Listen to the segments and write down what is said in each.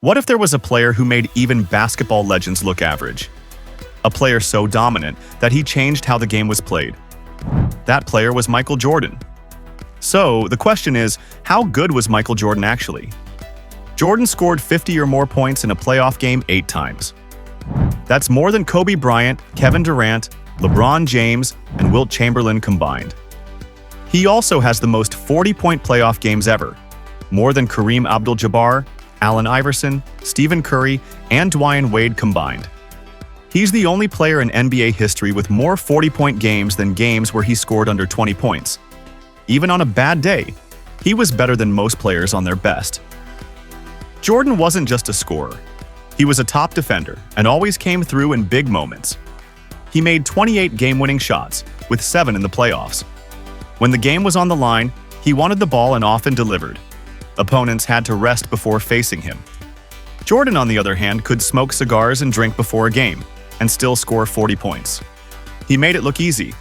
What if there was a player who made even basketball legends look average? A player so dominant that he changed how the game was played. That player was Michael Jordan. So, the question is, how good was Michael Jordan actually? Jordan scored 50 or more points in a playoff game 8 times. That's more than Kobe Bryant, Kevin Durant, LeBron James, and Wilt Chamberlain combined. He also has the most 40-point playoff games ever, more than Kareem Abdul-Jabbar, Allen Iverson, Stephen Curry, and Dwyane Wade combined. He's the only player in NBA history with more 40-point games than games where he scored under 20 points. Even on a bad day, he was better than most players on their best. Jordan wasn't just a scorer. He was a top defender and always came through in big moments. He made 28 game-winning shots, with 7 in the playoffs. When the game was on the line, he wanted the ball and often delivered. Opponents had to rest before facing him. Jordan, on the other hand, could smoke cigars and drink before a game, and still score 40 points. He made it look easy.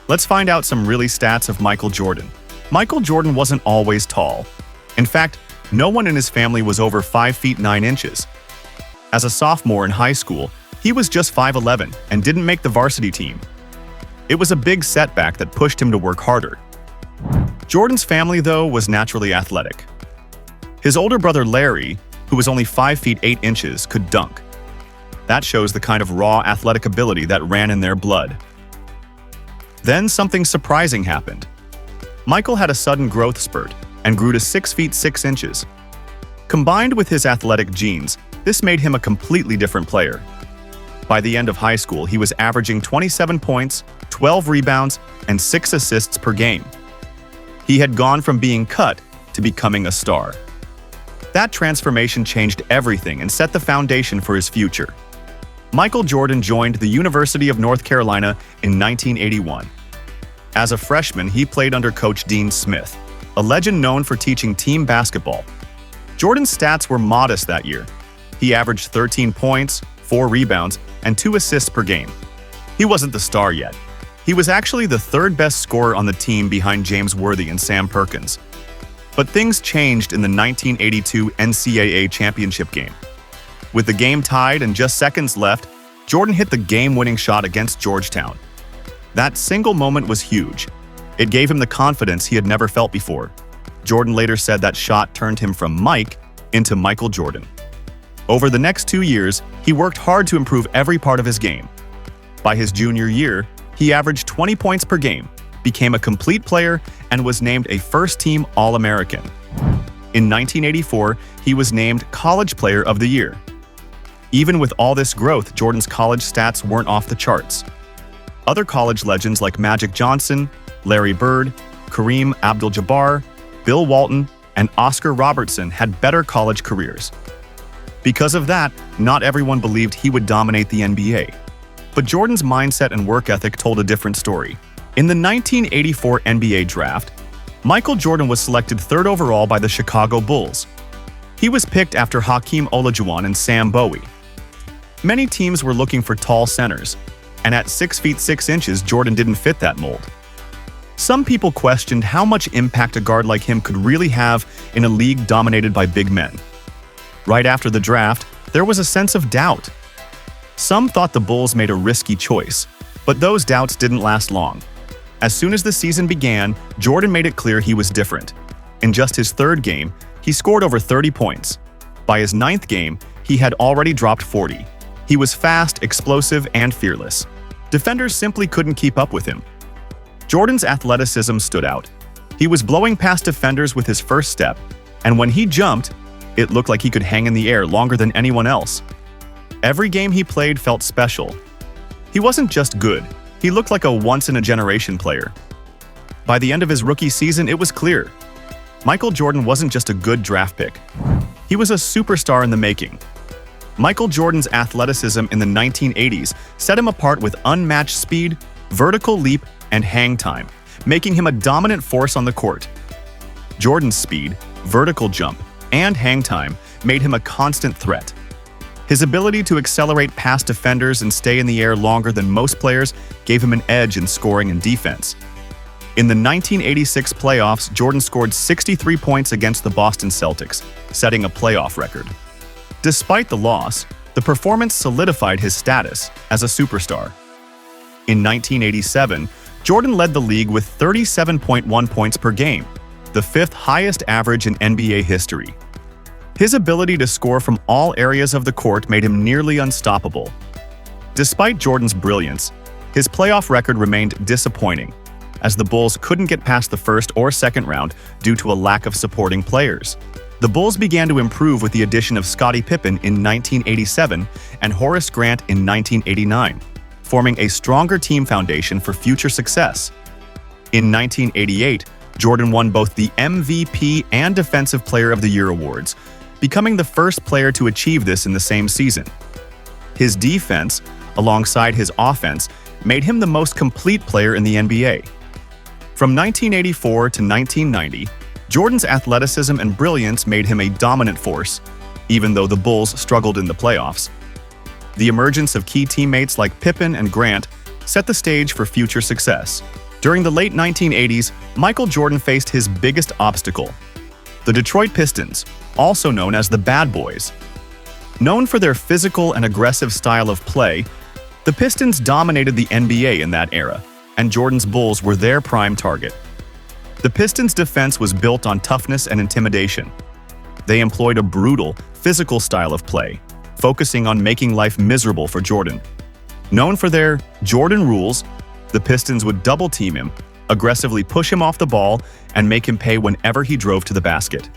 Let's find out some really stats of Michael Jordan. Michael Jordan wasn't always tall. In fact, no one in his family was over 5 feet 9 inches. As a sophomore in high school, he was just 5'11" and didn't make the varsity team. It was a big setback that pushed him to work harder. Jordan's family, though, was naturally athletic. His older brother Larry, who was only 5 feet 8 inches, could dunk. That shows the kind of raw athletic ability that ran in their blood. Then something surprising happened. Michael had a sudden growth spurt and grew to 6 feet 6 inches. Combined with his athletic genes, this made him a completely different player. By the end of high school, he was averaging 27 points, 12 rebounds, and 6 assists per game. He had gone from being cut to becoming a star. That transformation changed everything and set the foundation for his future. Michael Jordan joined the University of North Carolina in 1981. As a freshman, he played under Coach Dean Smith, a legend known for teaching team basketball. Jordan's stats were modest that year. He averaged 13 points, 4 rebounds, and 2 assists per game. He wasn't the star yet. He was actually the 3rd best scorer on the team behind James Worthy and Sam Perkins. But things changed in the 1982 NCAA championship game. With the game tied and just seconds left, Jordan hit the game-winning shot against Georgetown. That single moment was huge. It gave him the confidence he had never felt before. Jordan later said that shot turned him from Mike into Michael Jordan. Over the next 2 years, he worked hard to improve every part of his game. By his junior year, he averaged 20 points per game, became a complete player, and was named a first-team All-American. In 1984, he was named College Player of the Year. Even with all this growth, Jordan's college stats weren't off the charts. Other college legends like Magic Johnson, Larry Bird, Kareem Abdul-Jabbar, Bill Walton, and Oscar Robertson had better college careers. Because of that, not everyone believed he would dominate the NBA. But Jordan's mindset and work ethic told a different story. In the 1984 NBA draft, Michael Jordan was selected 3rd overall by the Chicago Bulls. He was picked after Hakeem Olajuwon and Sam Bowie. Many teams were looking for tall centers, and at 6 feet 6 inches, Jordan didn't fit that mold. Some people questioned how much impact a guard like him could really have in a league dominated by big men. Right after the draft, there was a sense of doubt. Some thought the Bulls made a risky choice, but those doubts didn't last long. As soon as the season began, Jordan made it clear he was different. In just his 3rd game, he scored over 30 points. By his 9th game, he had already dropped 40. He was fast, explosive, and fearless. Defenders simply couldn't keep up with him. Jordan's athleticism stood out. He was blowing past defenders with his first step, and when he jumped, it looked like he could hang in the air longer than anyone else. Every game he played felt special. He wasn't just good, he looked like a once-in-a-generation player. By the end of his rookie season, it was clear. Michael Jordan wasn't just a good draft pick. He was a superstar in the making. Michael Jordan's athleticism in the 1980s set him apart with unmatched speed, vertical leap, and hang time, making him a dominant force on the court. Jordan's speed, vertical jump, and hang time made him a constant threat. His ability to accelerate past defenders and stay in the air longer than most players gave him an edge in scoring and defense. In the 1986 playoffs, Jordan scored 63 points against the Boston Celtics, setting a playoff record. Despite the loss, the performance solidified his status as a superstar. In 1987, Jordan led the league with 37.1 points per game, the fifth highest average in NBA history. His ability to score from all areas of the court made him nearly unstoppable. Despite Jordan's brilliance, his playoff record remained disappointing, as the Bulls couldn't get past the first or second round due to a lack of supporting players. The Bulls began to improve with the addition of Scottie Pippen in 1987 and Horace Grant in 1989, forming a stronger team foundation for future success. In 1988, Jordan won both the MVP and Defensive Player of the Year awards, becoming the first player to achieve this in the same season. His defense, alongside his offense, made him the most complete player in the NBA. From 1984 to 1990, Jordan's athleticism and brilliance made him a dominant force, even though the Bulls struggled in the playoffs. The emergence of key teammates like Pippen and Grant set the stage for future success. During the late 1980s, Michael Jordan faced his biggest obstacle: the Detroit Pistons, also known as the Bad Boys. Known for their physical and aggressive style of play, the Pistons dominated the NBA in that era, and Jordan's Bulls were their prime target. The Pistons' defense was built on toughness and intimidation. They employed a brutal, physical style of play, focusing on making life miserable for Jordan. Known for their Jordan rules, the Pistons would double-team him, aggressively push him off the ball, and make him pay whenever he drove to the basket.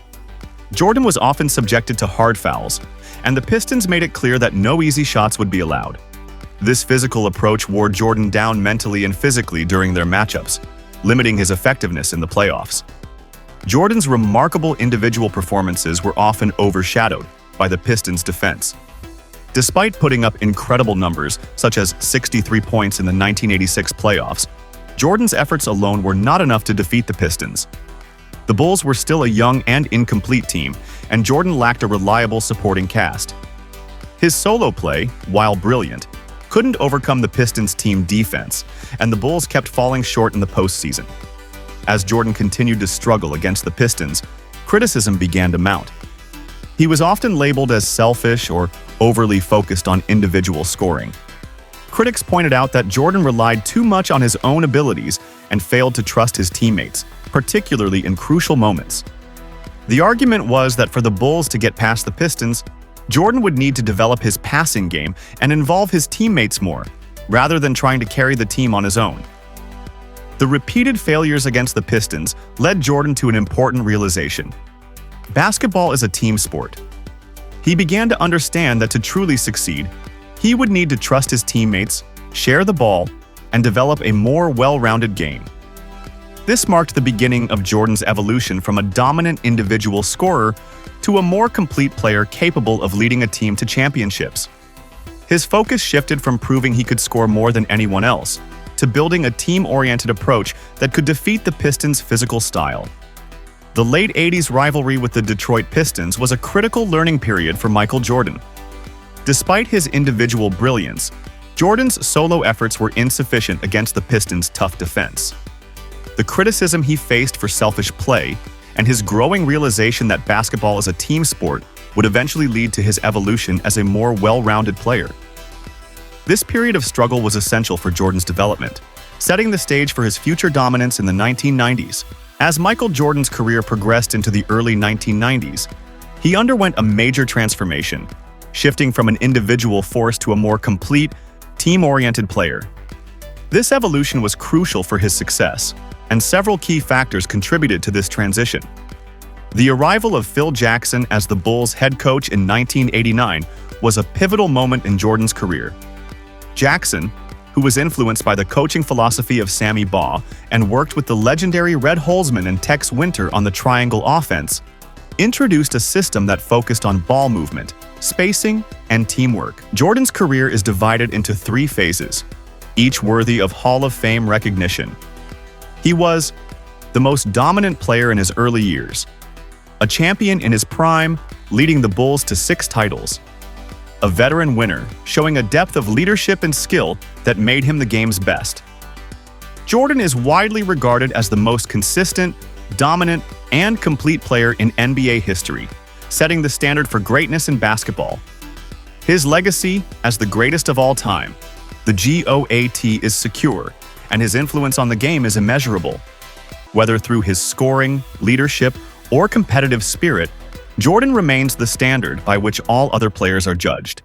Jordan was often subjected to hard fouls, and the Pistons made it clear that no easy shots would be allowed. This physical approach wore Jordan down mentally and physically during their matchups, limiting his effectiveness in the playoffs. Jordan's remarkable individual performances were often overshadowed by the Pistons' defense. Despite putting up incredible numbers, such as 63 points in the 1986 playoffs, Jordan's efforts alone were not enough to defeat the Pistons. The Bulls were still a young and incomplete team, and Jordan lacked a reliable supporting cast. His solo play, while brilliant, couldn't overcome the Pistons' team defense, and the Bulls kept falling short in the postseason. As Jordan continued to struggle against the Pistons, criticism began to mount. He was often labeled as selfish or overly focused on individual scoring. Critics pointed out that Jordan relied too much on his own abilities and failed to trust his teammates, particularly in crucial moments. The argument was that for the Bulls to get past the Pistons, Jordan would need to develop his passing game and involve his teammates more, rather than trying to carry the team on his own. The repeated failures against the Pistons led Jordan to an important realization: basketball is a team sport. He began to understand that to truly succeed, he would need to trust his teammates, share the ball, and develop a more well-rounded game. This marked the beginning of Jordan's evolution from a dominant individual scorer to a more complete player capable of leading a team to championships. His focus shifted from proving he could score more than anyone else to building a team-oriented approach that could defeat the Pistons' physical style. The late 80s rivalry with the Detroit Pistons was a critical learning period for Michael Jordan. Despite his individual brilliance, Jordan's solo efforts were insufficient against the Pistons' tough defense. The criticism he faced for selfish play and his growing realization that basketball is a team sport would eventually lead to his evolution as a more well-rounded player. This period of struggle was essential for Jordan's development, setting the stage for his future dominance in the 1990s. As Michael Jordan's career progressed into the early 1990s, he underwent a major transformation, shifting from an individual force to a more complete, team-oriented player. This evolution was crucial for his success, and several key factors contributed to this transition. The arrival of Phil Jackson as the Bulls' head coach in 1989 was a pivotal moment in Jordan's career. Jackson, who was influenced by the coaching philosophy of Sammy Baugh and worked with the legendary Red Holzman and Tex Winter on the triangle offense, introduced a system that focused on ball movement, spacing, and teamwork. Jordan's career is divided into 3 phases, each worthy of Hall of Fame recognition. He was the most dominant player in his early years, a champion in his prime, leading the Bulls to 6 titles, a veteran winner, showing a depth of leadership and skill that made him the game's best. Jordan is widely regarded as the most consistent, dominant, and complete player in NBA history, setting the standard for greatness in basketball. His legacy as the greatest of all time, the GOAT, is secure, and his influence on the game is immeasurable. Whether through his scoring, leadership, or competitive spirit, Jordan remains the standard by which all other players are judged.